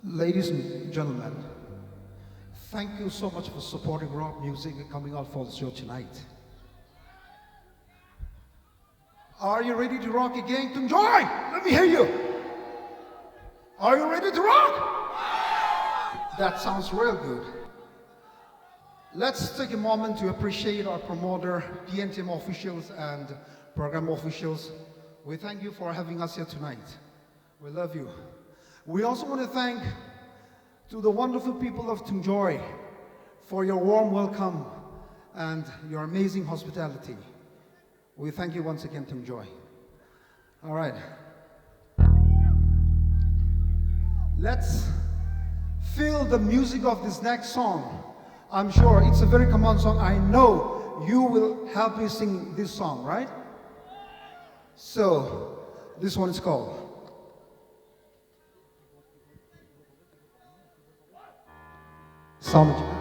Ladies and gentlemen, thank you so much for supporting rock music and coming out for the show tonight. Are you ready to rock again? Enjoy! Let me hear you. Are you ready to rock? That sounds real good. Let's take a moment to appreciate our promoter, PNTM officials and program officials. We thank you for having us here tonight. We love you. We also want to thank to the wonderful people of Tungjoy for your warm welcome and your amazing hospitality. We thank you once again, Tungjoy. All right. Let's feel the music of this next song. I'm sure it's a very common song. I know you will help me sing this song, right? So, this one is called Salmon.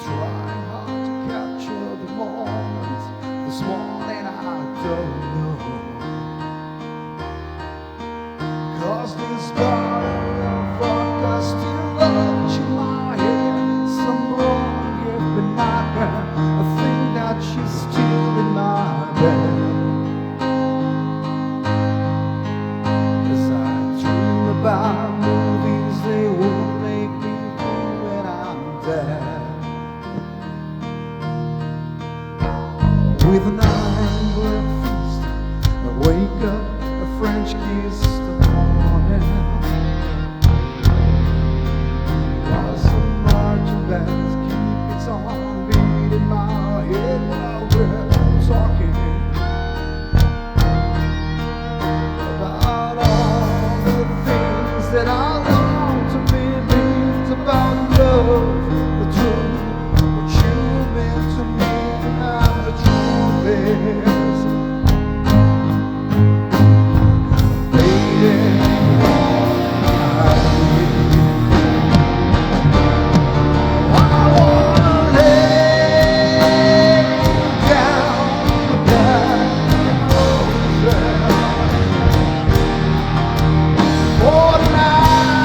Trying hard to capture the moment. This morning I don't know, 'cause this bottle of vodka still lodged in my head. Some wrong every night, I think that she's still in my bed. As I dream about movies they won't make me feel when I'm dead. With an iron breakfast, I wake up, a French kiss the morning. While some marching bands keep its on beat in my head while we're talking about all the things that I long to believe about love, the truth, what you meant to me, and the truth is, fading I wanna lay down the black roses for tonight.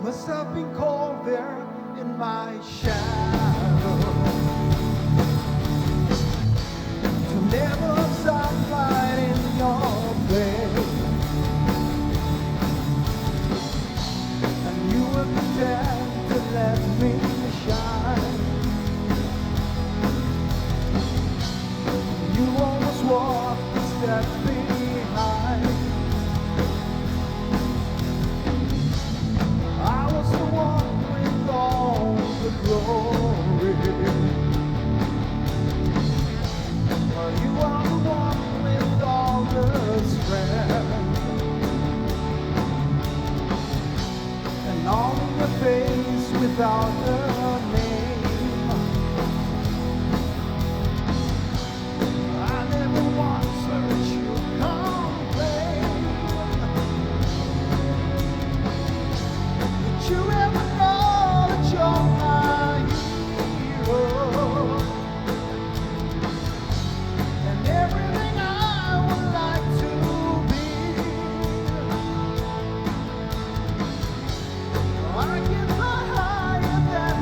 Must have been cold there in my shadow to never stop fighting your pain, and you were content to let me shine. You always walk a step behind. I was the one with all the glory, but you are the one with all the strength, and all in your face without a name. I never once heard you complain. Did you ever know that you're my hero, and everything I would like to be? I get higher than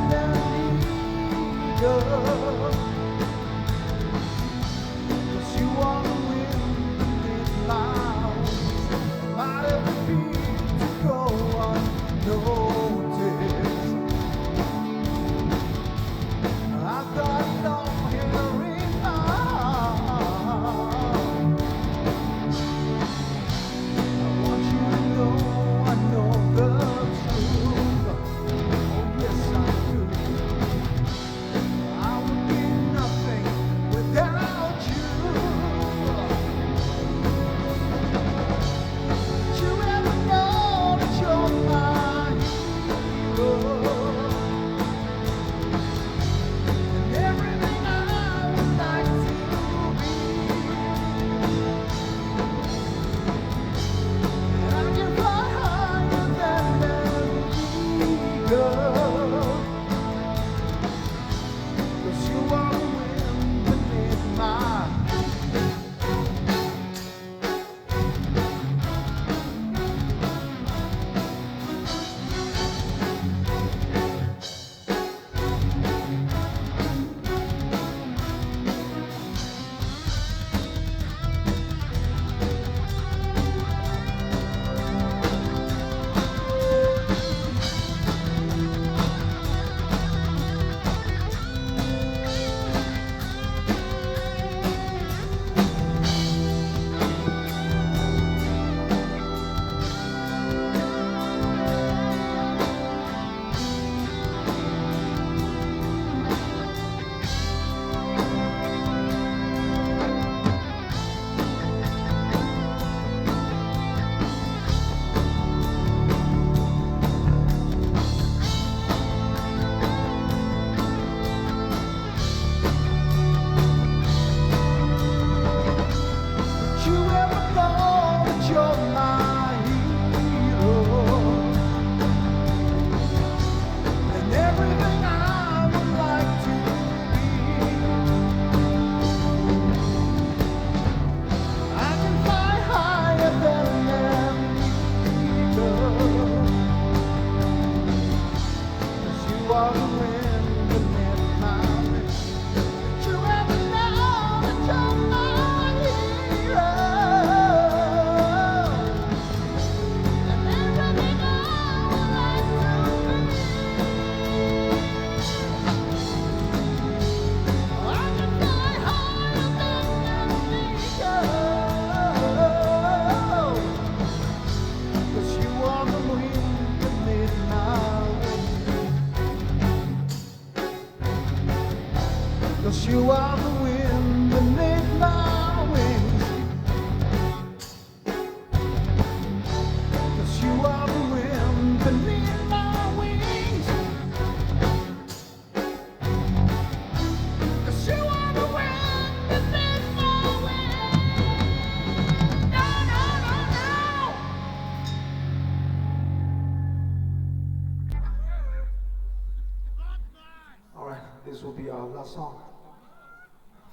this will be our last song.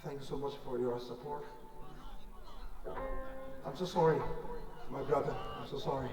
Thank you so much for your support. I'm so sorry, my brother. I'm so sorry.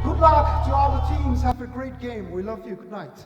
Good luck to all the teams. Have a great game. We love you. Good night.